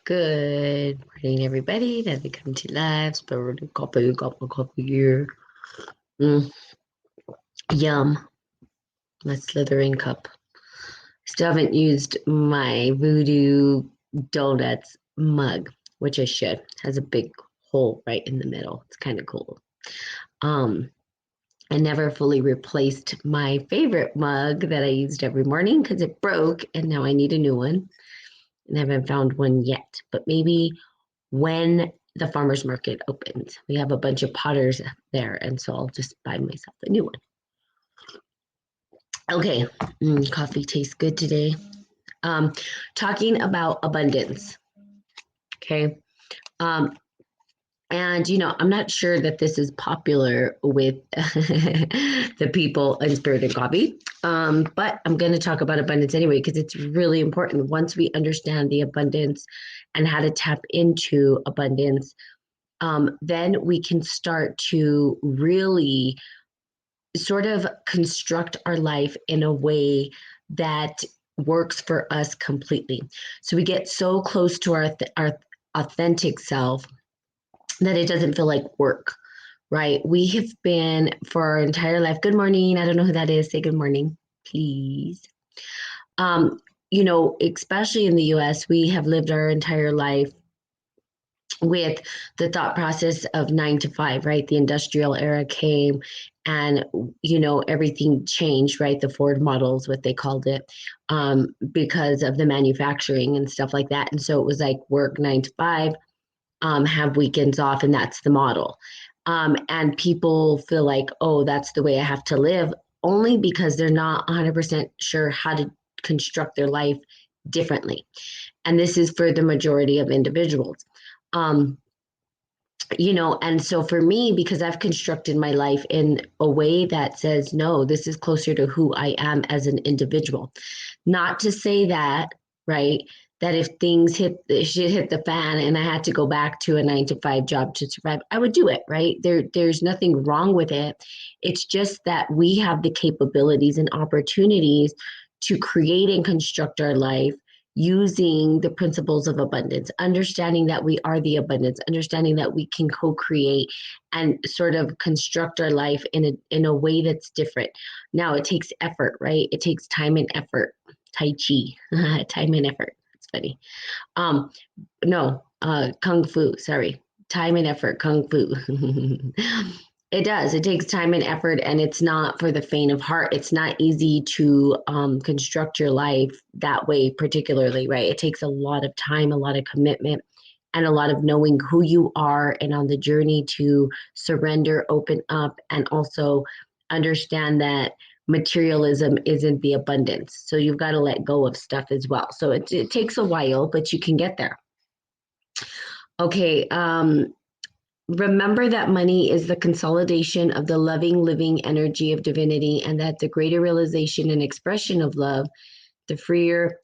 Good morning, everybody. As we come to live, spur coffee, cup of coffee here. Mm, yum, my slithering cup. Still haven't used my Voodoo Donuts mug, which I should. Has a big hole right in the middle. It's kind of cool. Um, I never fully replaced my favorite mug that I used every morning because it broke, and now I need a new one. And I haven't found one yet, but maybe when the farmers market opens. We have a bunch of potters there, and so I'll just buy myself a new one. Okay, coffee tastes good today. Um, Talking about abundance. Okay. Um, and I'm not sure that this is popular with the people in Spirit and Coffee, but I'm going to talk about abundance anyway because it's really important. Once we understand the abundance and how to tap into abundance, then we can start to really sort of construct our life in a way that works for us completely. So we get so close to our authentic self that it doesn't feel like work, right? We have been for our entire life. Good morning. I don't know who that is. Say good morning, please. Um, especially in the US, we have lived our entire life with the thought process of 9 to 5, right? The industrial era came and, everything changed, right? The Ford models, what they called it, because of the manufacturing and stuff like that. And so it was like work 9 to 5, have weekends off, and that's the model. And people feel like, oh, that's the way I have to live, only because they're not 100% sure how to construct their life differently. And this is for the majority of individuals. Um, and so for me, because I've constructed my life in a way that says, no, this is closer to who I am as an individual. Not to say that, right, that if shit hit the fan and I had to go back to a 9 to 5 job to survive, I would do it, right? There's nothing wrong with it. It's just that we have the capabilities and opportunities to create and construct our life using the principles of abundance, understanding that we are the abundance, understanding that we can co-create and sort of construct our life in a way that's different. Now it takes effort, right? It takes time and effort. Tai Chi, time and effort. It's funny. Um, no, Kung Fu, sorry. Time and effort, Kung Fu. It does. It takes time and effort, and it's not for the faint of heart. It's not easy to construct your life that way, particularly, right? It takes a lot of time, a lot of commitment, and a lot of knowing who you are and on the journey to surrender, open up, and also understand that materialism isn't the abundance. So you've got to let go of stuff as well. So it takes a while, but you can get there. Okay. Remember that money is the consolidation of the loving, living energy of divinity, and that the greater realization and expression of love, the freer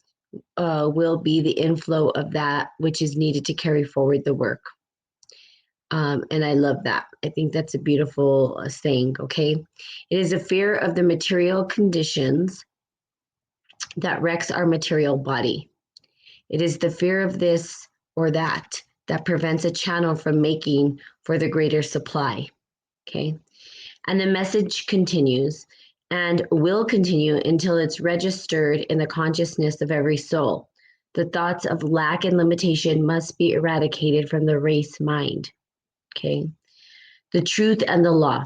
will be the inflow of that which is needed to carry forward the work. And I love that. I think that's a beautiful saying, okay? It is a fear of the material conditions that wrecks our material body. It is the fear of this or that that prevents a channel from making for the greater supply. Okay. And the message continues and will continue until it's registered in the consciousness of every soul. The thoughts of lack and limitation must be eradicated from the race mind. Okay. The truth and the law.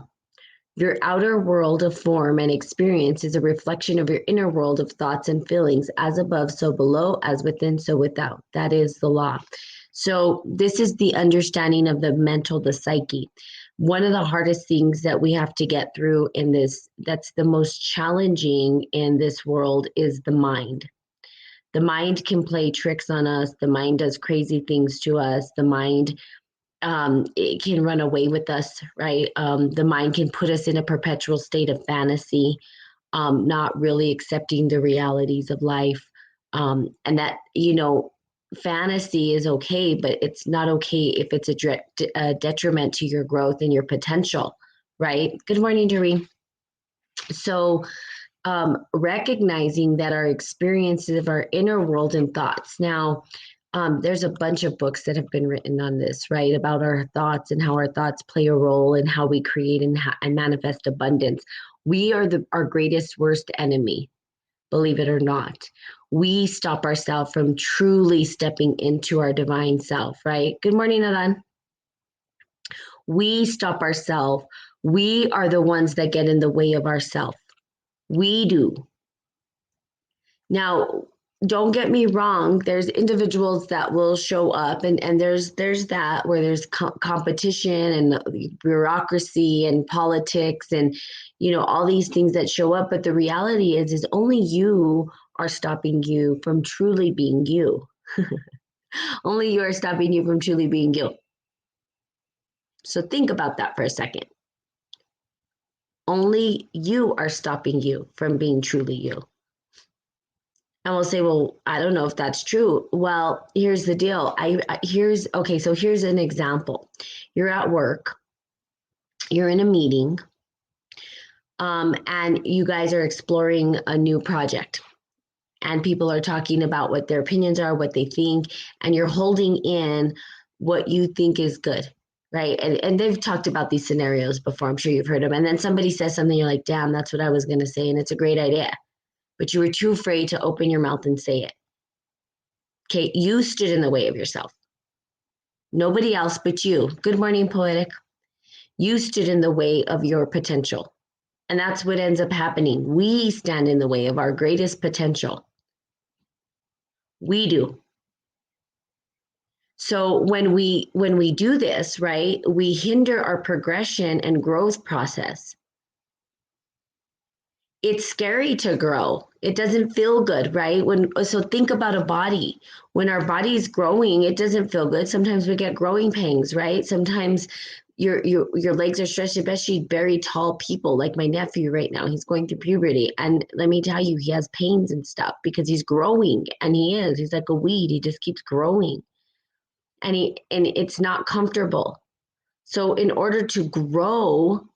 Your outer world of form and experience is a reflection of your inner world of thoughts and feelings, as above, so below, as within, so without. That is the law. So this is the understanding of the mental, the psyche. One of the hardest things that we have to get through in this, that's the most challenging in this world, is the mind. The mind can play tricks on us. The mind does crazy things to us. The mind it can run away with us, right? The mind can put us in a perpetual state of fantasy, not really accepting the realities of life. And that, fantasy is okay, but it's not okay if it's a detriment to your growth and your potential, right? Good morning, Doreen. So, recognizing that our experiences of our inner world and thoughts. Now, There's a bunch of books that have been written on this, right? About our thoughts and how our thoughts play a role in how we create and manifest abundance. We are our greatest worst enemy, believe it or not. We stop ourselves from truly stepping into our divine self, right? Good morning, Adan. We stop ourselves. We are the ones that get in the way of ourselves. We do. Now, don't get me wrong, there's individuals that will show up, and there's that where there's competition and bureaucracy and politics and all these things that show up, but the reality is only you are stopping you from truly being you. Only you are stopping you from truly being you. So think about that for a second. Only you are stopping you from being truly you. And we'll say, well, I don't know if that's true. Well, here's the deal. So here's an example. You're at work, you're in a meeting, and you guys are exploring a new project. And people are talking about what their opinions are, what they think, and you're holding in what you think is good, right? And they've talked about these scenarios before. I'm sure you've heard them. And then somebody says something, you're like, damn, that's what I was going to say. And it's a great idea. But you were too afraid to open your mouth and say it. Okay, you stood in the way of yourself. Nobody else but you. Good morning, Poetic. You stood in the way of your potential. And that's what ends up happening. We stand in the way of our greatest potential. We do. So when we do this, right, we hinder our progression and growth process. It's scary to grow. It doesn't feel good, right? So think about a body. When our body is growing, it doesn't feel good. Sometimes we get growing pangs, right? Sometimes your legs are stretched, especially very tall people like my nephew right now. He's going through puberty. And let me tell you, he has pains and stuff because he's growing, and he's like a weed. He just keeps growing. And it's not comfortable. So in order to grow,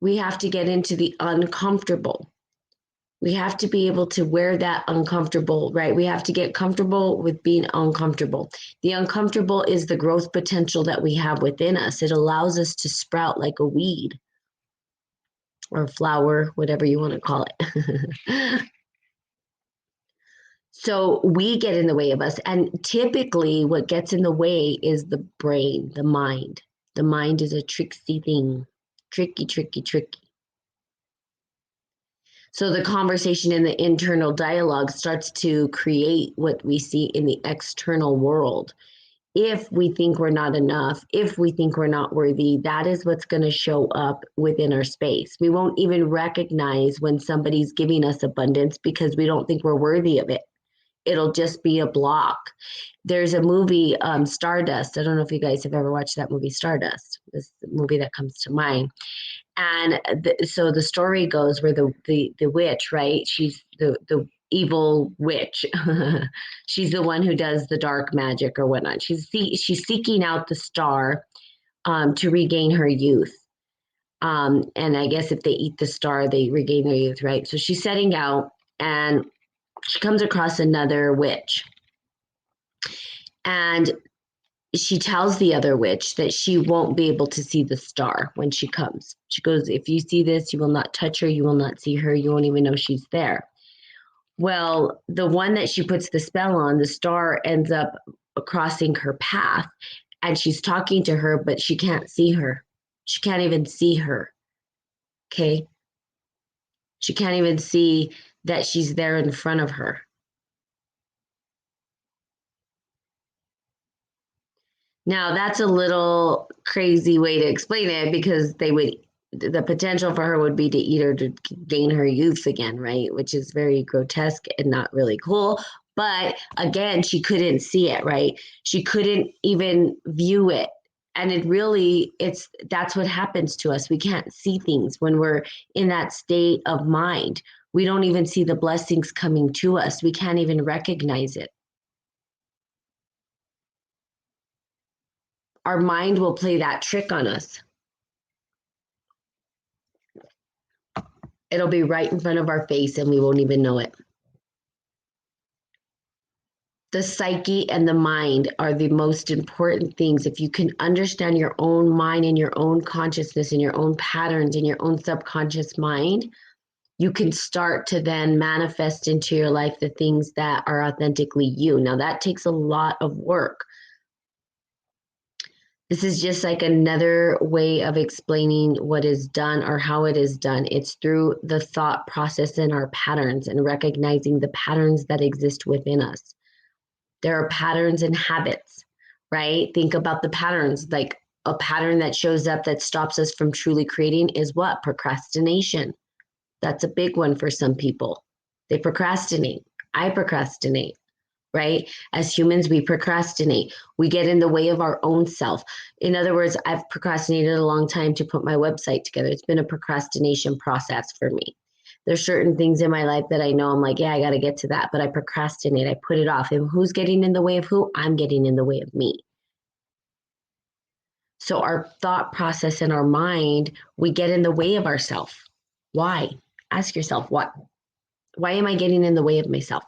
we have to get into the uncomfortable. We have to be able to wear that uncomfortable, right? We have to get comfortable with being uncomfortable. The uncomfortable is the growth potential that we have within us. It allows us to sprout like a weed or flower, whatever you want to call it. So we get in the way of us. And typically what gets in the way is the brain, the mind. The mind is a tricksy thing. Tricky, tricky, tricky. So the conversation in the internal dialogue starts to create what we see in the external world. If we think we're not enough, if we think we're not worthy, that is what's going to show up within our space. We won't even recognize when somebody's giving us abundance because we don't think we're worthy of it. It'll just be a block. There's a movie, Stardust. I don't know if you guys have ever watched that movie, Stardust. This is the movie that comes to mind. And so the story goes where the witch, right? She's the evil witch. She's the one who does the dark magic or whatnot. She's seeking out the star to regain her youth. And I guess if they eat the star, they regain their youth, right? So she's setting out, and she comes across another witch. And she tells the other witch that she won't be able to see the star when she comes. She goes, if you see this, you will not touch her. You will not see her. You won't even know she's there. Well, the one that she puts the spell on, the star ends up crossing her path, and she's talking to her, but she can't see her. She can't even see her. Okay. She can't even see that she's there in front of her. Now, that's a little crazy way to explain it because the potential for her would be to eat her to gain her youth again, right? Which is very grotesque and not really cool. But again, she couldn't see it, right? She couldn't even view it. And that's what happens to us. We can't see things when we're in that state of mind. We don't even see the blessings coming to us. We can't even recognize it. Our mind will play that trick on us. It'll be right in front of our face and we won't even know it. the psyche and the mind are the most important things. If you can understand your own mind and your own consciousness and your own patterns in your own subconscious mind, you can start to then manifest into your life the things that are authentically you. Now, that takes a lot of work. This is just like another way of explaining what is done or how it is done. It's through the thought process and our patterns and recognizing the patterns that exist within us. There are patterns and habits, right? Think about the patterns. Like a pattern that shows up that stops us from truly creating is what? Procrastination. That's a big one for some people. They procrastinate. I procrastinate, right? As humans, we procrastinate. We get in the way of our own self. In other words, I've procrastinated a long time to put my website together. It's been a procrastination process for me. There's certain things in my life that I know I'm like, yeah, I got to get to that, but I procrastinate. I put it off. And who's getting in the way of who? I'm getting in the way of me. So our thought process and our mind, we get in the way of ourselves. Why? Ask yourself, what? Why am I getting in the way of myself?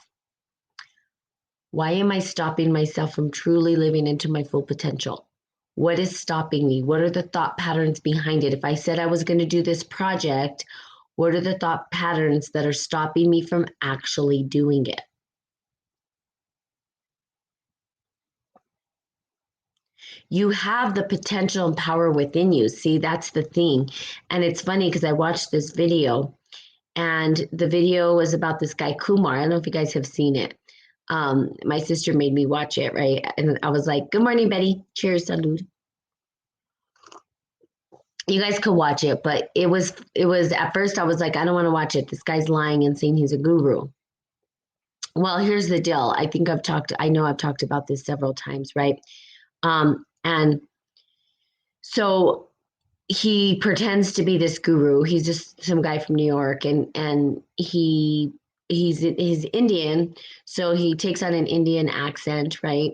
Why am I stopping myself from truly living into my full potential? What is stopping me? What are the thought patterns behind it? If I said I was going to do this project, what are the thought patterns that are stopping me from actually doing it? You have the potential and power within you. See, that's the thing. And it's funny because I watched this video, and the video was about this guy, Kumar. I don't know if you guys have seen it. My sister made me watch it, right? And I was like, good morning, Betty. Cheers, salud. You guys could watch it, but it was at first I was like, I don't want to watch it. This guy's lying and saying he's a guru. Well, here's the deal. I know I've talked about this several times, right? And so he pretends to be this guru. He's just some guy from New York, and he's Indian, so he takes on an Indian accent, right?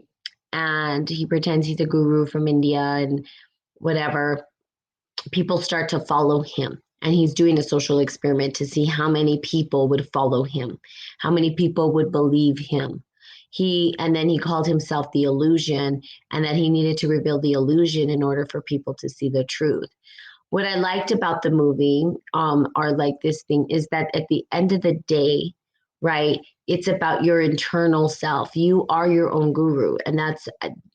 And he pretends he's a guru from India and whatever. People start to follow him, and he's doing a social experiment to see how many people would follow him, how many people would believe him. And then he called himself the illusion, and that he needed to reveal the illusion in order for people to see the truth. What I liked about the movie, or like this thing, is that at the end of the day, right, it's about your internal self. You are your own guru. And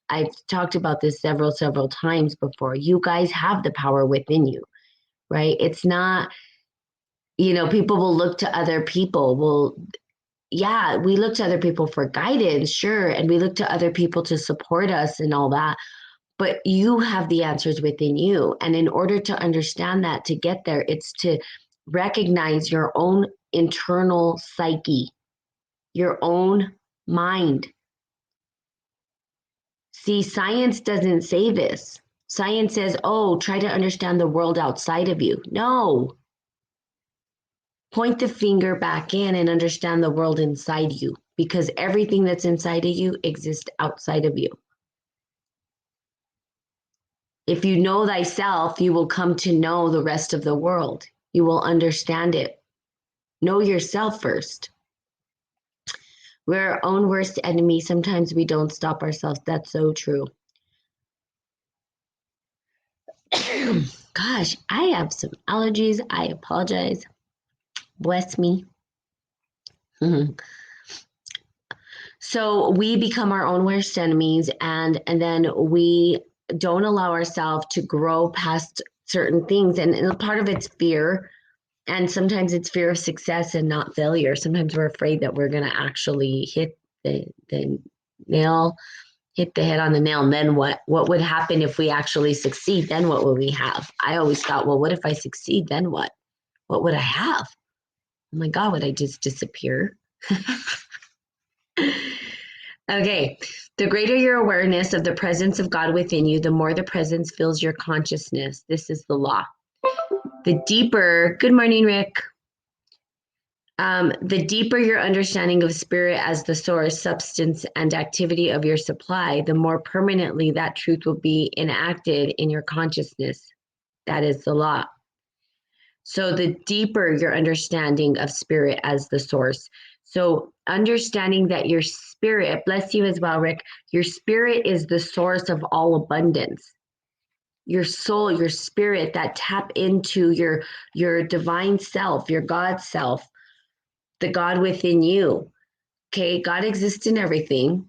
I've talked about this several times before. You guys have the power within you, right? It's not, people will look to other people. Well, yeah, we look to other people for guidance, sure. And we look to other people to support us and all that. But you have the answers within you. And in order to understand that, to get there, it's to recognize your own internal psyche, your own mind. See, science doesn't say this. Science says, oh, try to understand the world outside of you. No. Point the finger back in and understand the world inside you, because everything that's inside of you exists outside of you. If you know thyself, you will come to know the rest of the world. You will understand it. Know yourself first. We're our own worst enemy. Sometimes we don't stop ourselves. That's so true. Gosh, I have some allergies. I apologize. Bless me. So we become our own worst enemies, and then we don't allow ourselves to grow past certain things. And part of it's fear. And sometimes it's fear of success and not failure. Sometimes we're afraid that we're going to actually hit the nail, hit the head on the nail. And then what would happen if we actually succeed? Then what will we have? I always thought, well, what if I succeed? Then what? What would I have? Oh my God, would I just disappear? Okay. The greater your awareness of the presence of God within you, the more the presence fills your consciousness. This is the law. The deeper, good morning, Rick. The deeper your understanding of spirit as the source, substance, and activity of your supply, the more permanently that truth will be enacted in your consciousness. That is the law. So the deeper your understanding of spirit as the source. So understanding that your spirit, bless you as well, Rick, your spirit is the source of all abundance. Your soul, your spirit that tap into your divine self, your God self, the God within you. Okay, God exists in everything.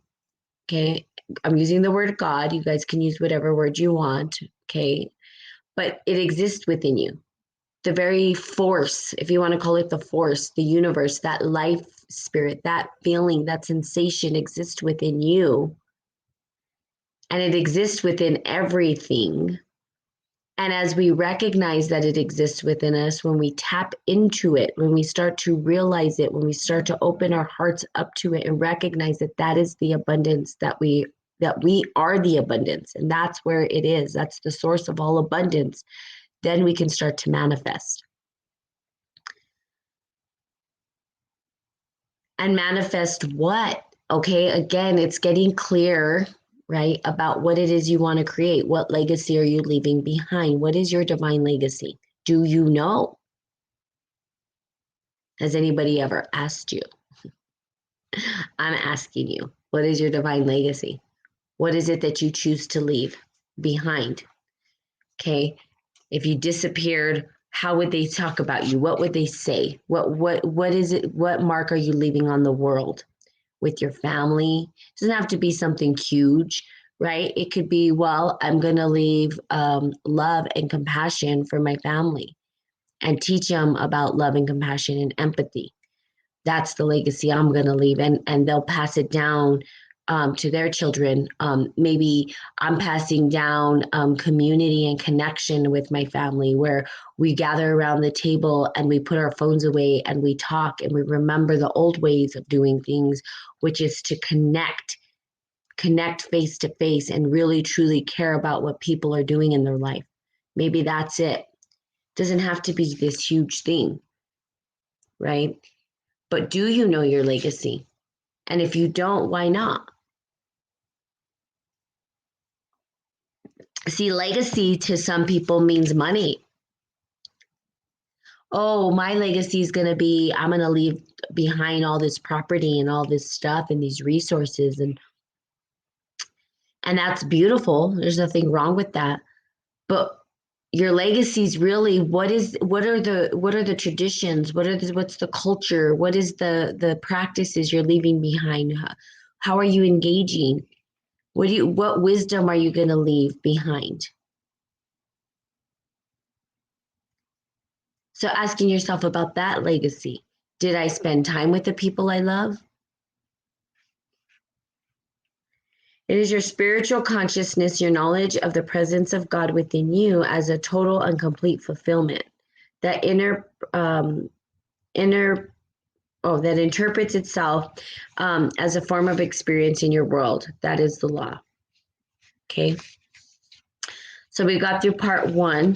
Okay, I'm using the word God. You guys can use whatever word you want. Okay, but it exists within you. The very force, if you want to call it the force, the universe, that life spirit, that feeling, that sensation exists within you. And it exists within everything. And as we recognize that it exists within us, when we tap into it, when we start to realize it, when we start to open our hearts up to it and recognize that that is the abundance, that we are the abundance, and that's where it is, that's the source of all abundance, then we can start to manifest. And manifest what? Okay, again, it's getting clear, right, about what it is you want to create. What legacy are you leaving behind? What is your divine legacy? Do you know? Has anybody ever asked you? I'm asking you, what is your divine legacy? What is it that you choose to leave behind? Okay. If you disappeared, how would they talk about you? What would they say? What is it? What mark are you leaving on the world with your family? It doesn't have to be something huge, right? It could be, well, I'm going to leave love and compassion for my family and teach them about love and compassion and empathy. That's the legacy I'm going to leave, and they'll pass it down to their children. Maybe I'm passing down community and connection with my family, where we gather around the table and we put our phones away and we talk and we remember the old ways of doing things, which is to connect face to face and really truly care about what people are doing in their life. Maybe that's it. Doesn't have to be this huge thing, right? But do you know your legacy? And if you don't, why not? See, legacy to some people means money. Oh, my legacy is going to be, I'm going to leave behind all this property and all this stuff and these resources, and that's beautiful. There's nothing wrong with that. But your legacy is really what are the traditions? What's the culture? What is the practices you're leaving behind? How are you engaging? What wisdom are you going to leave behind? So asking yourself about that legacy. Did I spend time with the people I love? It is your spiritual consciousness, your knowledge of the presence of God within you as a total and complete fulfillment. That that interprets itself as a form of experience in your world. That is the law. Okay. So we got through part 1.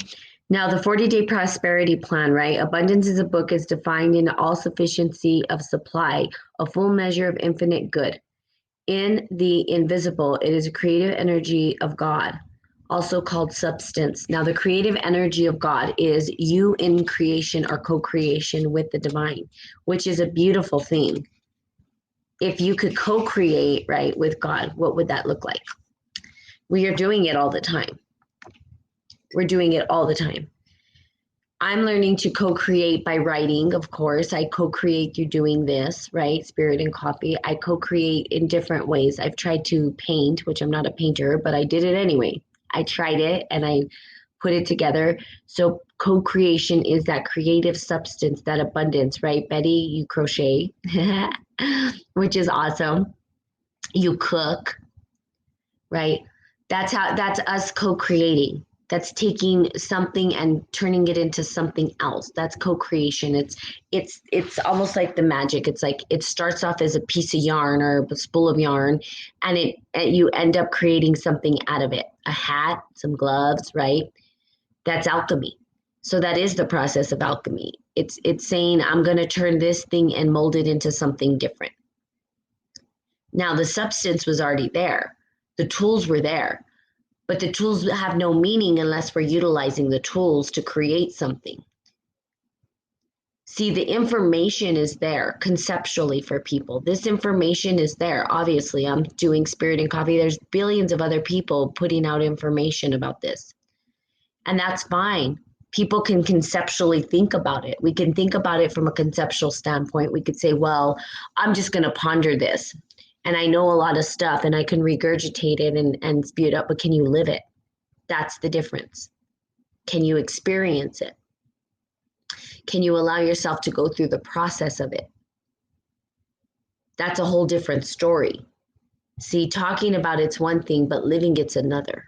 Now the 40-day prosperity plan, right? Abundance is a book is defined in all sufficiency of supply, a full measure of infinite good. In the invisible, it is a creative energy of God, also called substance. Now the creative energy of God is you in creation or co-creation with the divine, which is a beautiful thing. If you could co-create, right, with God, what would that look like? We are doing it all the time. We're doing it all the time. I'm learning to co-create by writing, of course. I co-create through doing this, right? Spirit and coffee. I co-create in different ways. I've tried to paint, which I'm not a painter, but I did it anyway. I tried it and I put it together. So co-creation is that creative substance, that abundance, right? Betty, you crochet, which is awesome. You cook, right? That's us co-creating. That's taking something and turning it into something else. That's co-creation. It's almost like the magic. It's like it starts off as a piece of yarn or a spool of yarn, and you end up creating something out of it. A hat, some gloves, right? That's alchemy. So that is the process of alchemy. It's saying I'm going to turn this thing and mold it into something different. Now the substance was already there. The tools were there. But the tools have no meaning unless we're utilizing the tools to create something. See, the information is there conceptually for people. This information is there. Obviously, I'm doing Spirit and Coffee. There's billions of other people putting out information about this. And that's fine. People can conceptually think about it. We can think about it from a conceptual standpoint. We could say, well, I'm just going to ponder this. And I know a lot of stuff and I can regurgitate it and spew it up, but can you live it? That's the difference. Can you experience it? Can you allow yourself to go through the process of it? That's a whole different story. See, talking about it's one thing, but living it's another.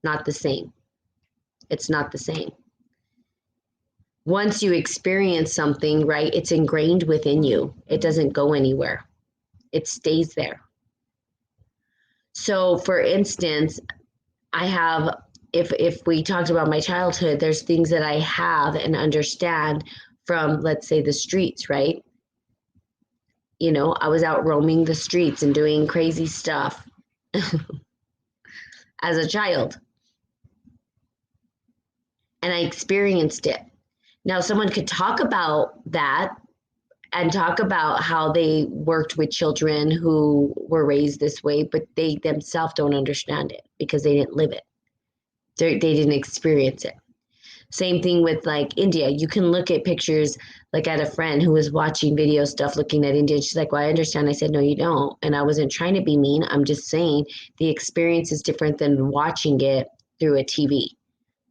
Not the same. It's not the same. Once you experience something, right, it's ingrained within you. It doesn't go anywhere. It stays there. So, for instance, I have, if we talked about my childhood, there's things that I have and understand from, let's say, the streets, right? You know, I was out roaming the streets and doing crazy stuff as a child. And I experienced it. Now, someone could talk about that and talk about how they worked with children who were raised this way, but they themselves don't understand it because they didn't live it. They didn't experience it. Same thing with like India. You can look at pictures, like I had a friend who was watching video stuff looking at India. And she's like, well, I understand. I said, no, you don't. And I wasn't trying to be mean. I'm just saying the experience is different than watching it through a TV.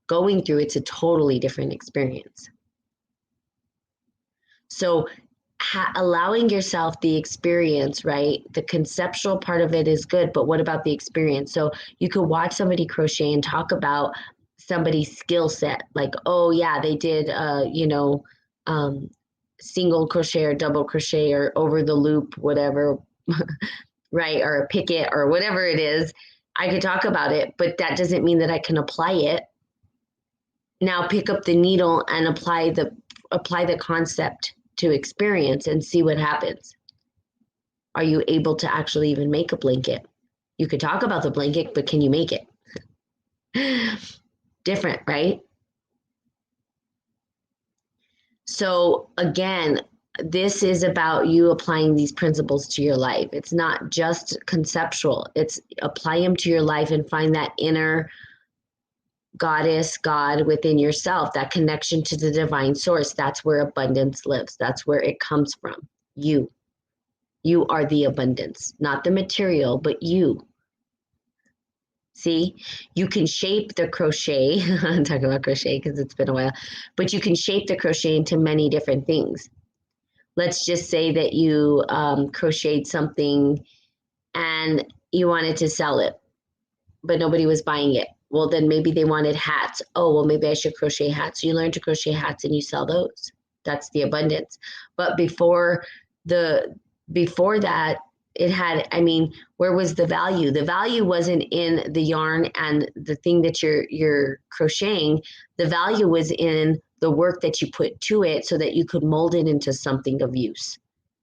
Going through it's a totally different experience. So allowing yourself the experience, right? The conceptual part of it is good, but what about the experience? So you could watch somebody crochet and talk about somebody's skill set, like, oh yeah, they did, single crochet or double crochet or over the loop, whatever, right? Or a picket or whatever it is. I could talk about it, but that doesn't mean that I can apply it. Now pick up the needle and apply the concept to experience and see what happens. Are you able to actually even make a blanket? You could talk about the blanket, but can you make it? Different, right? So again, this is about you applying these principles to your life. It's not just conceptual. It's apply them to your life and find that inner goddess, God within yourself, that connection to the divine source. That's where abundance lives. That's where it comes from. You are the abundance, not the material, but you. See, you can shape the crochet. I'm talking about crochet because it's been a while, but you can shape the crochet into many different things. Let's just say that you crocheted something and you wanted to sell it, but nobody was buying it. Well, then maybe they wanted hats. Oh, well, maybe I should crochet hats. So you learn to crochet hats and you sell those. That's the abundance. But before that, it had, where was the value? The value wasn't in the yarn and the thing that you're crocheting. The value was in the work that you put to it so that you could mold it into something of use.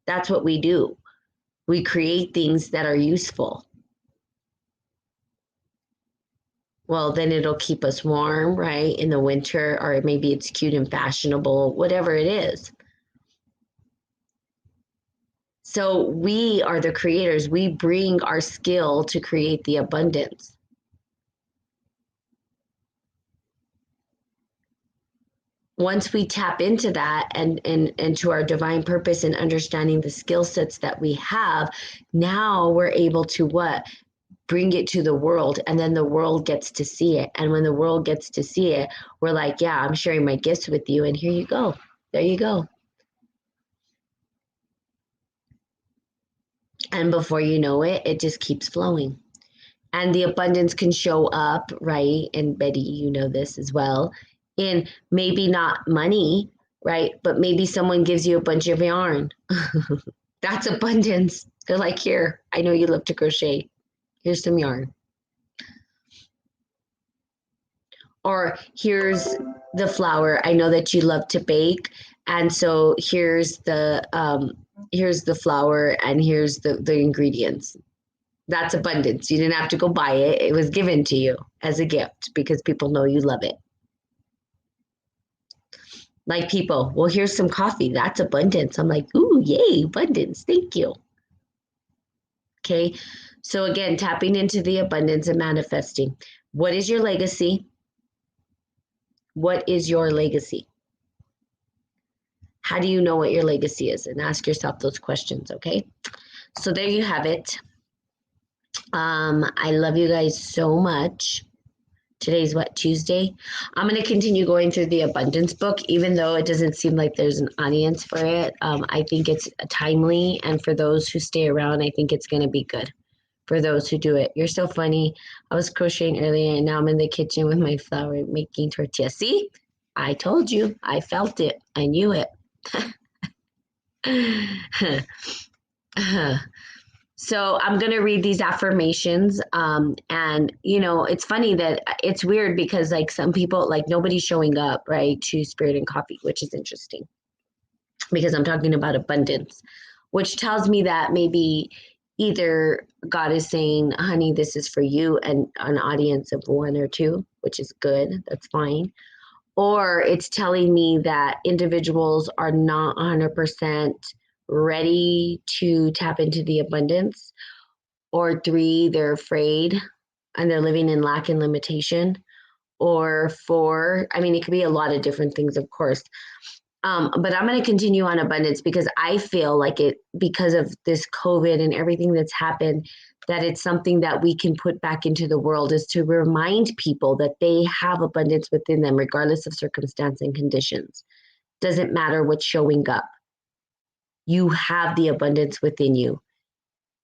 That's what we do. We create things that are useful. Well, then it'll keep us warm, right? In the winter, or maybe it's cute and fashionable, whatever it is. So we are the creators. We bring our skill to create the abundance. Once we tap into that and to our divine purpose and understanding the skill sets that we have, now we're able to what? Bring it to the world, and then the world gets to see it. And when the world gets to see it, we're like, yeah, I'm sharing my gifts with you, and here you go. There you go. And before you know it, it just keeps flowing. And the abundance can show up, right? And Betty, you know this as well, in maybe not money, right? But maybe someone gives you a bunch of yarn. That's abundance. They're like, here, I know you love to crochet. Here's some yarn. Or here's the flour. I know that you love to bake. And so here's the flour and here's the ingredients. That's abundance. You didn't have to go buy it. It was given to you as a gift because people know you love it. Like people, well, here's some coffee. That's abundance. I'm like, ooh, yay, abundance. Thank you. Okay. So again, tapping into the abundance and manifesting. What is your legacy? What is your legacy? How do you know what your legacy is? And ask yourself those questions. Okay. So there you have it. I love you guys so much. Today's what, Tuesday? I'm going to continue going through the abundance book, even though it doesn't seem like there's an audience for it. I think it's timely. And for those who stay around, I think it's going to be good for those who do it. You're so funny. I was crocheting earlier and now I'm in the kitchen with my flour making tortillas. See, I told you. I felt it. I knew it. So I'm going to read these affirmations. And, you know, it's funny that it's weird because like some people, like nobody's showing up, right, to Spirit and Coffee, which is interesting because I'm talking about abundance, which tells me that maybe either God is saying, honey, this is for you and an audience of one or two, which is good. That's fine. Or it's telling me that individuals are not 100% ready to tap into the abundance, or three, they're afraid and they're living in lack and limitation, or four, I mean, it could be a lot of different things, of course. But I'm going to continue on abundance because I feel like it, because of this COVID and everything that's happened, that it's something that we can put back into the world, is to remind people that they have abundance within them, regardless of circumstance and conditions. Doesn't matter what's showing up. You have the abundance within you.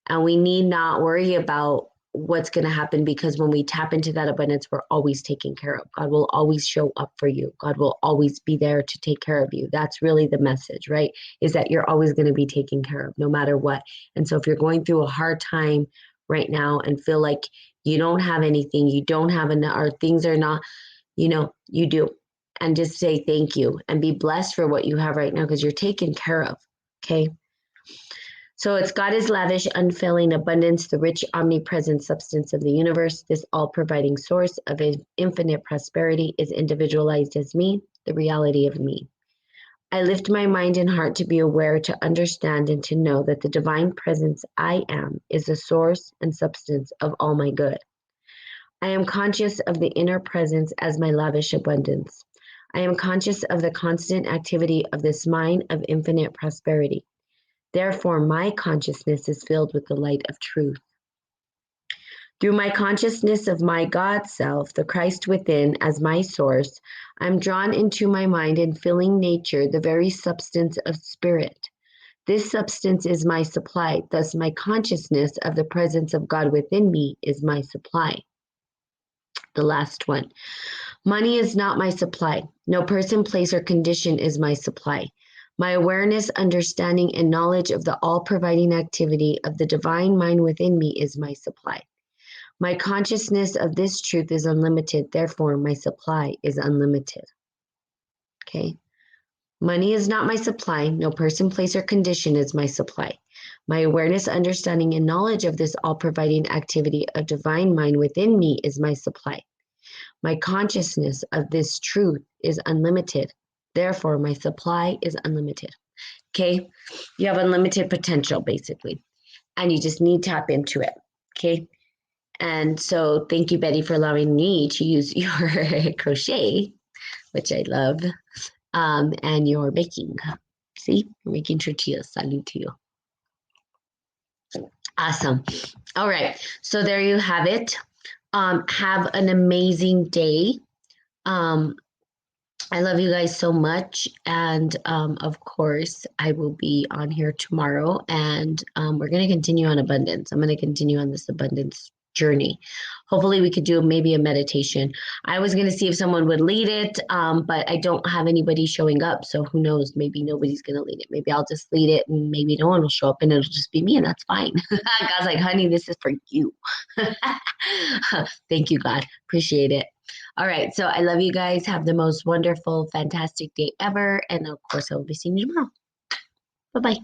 And we need not worry about what's going to happen, because when we tap into that abundance, we're always taken care of. God will always show up for you. God will always be there to take care of you. That's really the message, right? Is that you're always going to be taken care of no matter what. And so if you're going through a hard time right now and feel like you don't have anything, you don't have enough, or things are not, you know, you do. And just say thank you and be blessed for what you have right now, because you're taken care of. Okay. So it's God is lavish, unfailing abundance, the rich, omnipresent substance of the universe. This all-providing source of infinite prosperity is individualized as me, the reality of me. I lift my mind and heart to be aware, to understand, and to know that the divine presence I am is the source and substance of all my good. I am conscious of the inner presence as my lavish abundance. I am conscious of the constant activity of this mind of infinite prosperity. Therefore, my consciousness is filled with the light of truth. Through my consciousness of my God self, the Christ within, as my source, I'm drawn into my mind and filling nature, the very substance of spirit. This substance is my supply. Thus, my consciousness of the presence of God within me is my supply. The last one. Money is not my supply. No person, place, or condition is my supply. My awareness, understanding, and knowledge of the all-providing activity of the divine mind within me is my supply. My consciousness of this truth is unlimited. Therefore, my supply is unlimited. Okay? Money is not my supply. No person, place, or condition is my supply. My awareness, understanding, and knowledge of this all-providing activity of divine mind within me is my supply. My consciousness of this truth is unlimited. Therefore, my supply is unlimited. Okay? You have unlimited potential, basically. And you just need to tap into it. Okay? And so thank you, Betty, for allowing me to use your crochet, which I love, and your baking. See? You're making tortillas. Salute to you. Awesome. All right. So there you have it. Have an amazing day. I love you guys so much. And of course, I will be on here tomorrow, and we're going to continue on abundance. I'm going to continue on this abundance journey. Hopefully, we could do maybe a meditation. I was going to see if someone would lead it, but I don't have anybody showing up. So who knows? Maybe nobody's going to lead it. Maybe I'll just lead it, and maybe no one will show up, and it'll just be me, and that's fine. God's like, honey, this is for you. Thank you, God. Appreciate it. All right. So I love you guys. Have the most wonderful, fantastic day ever. And of course, I will be seeing you tomorrow. Bye-bye.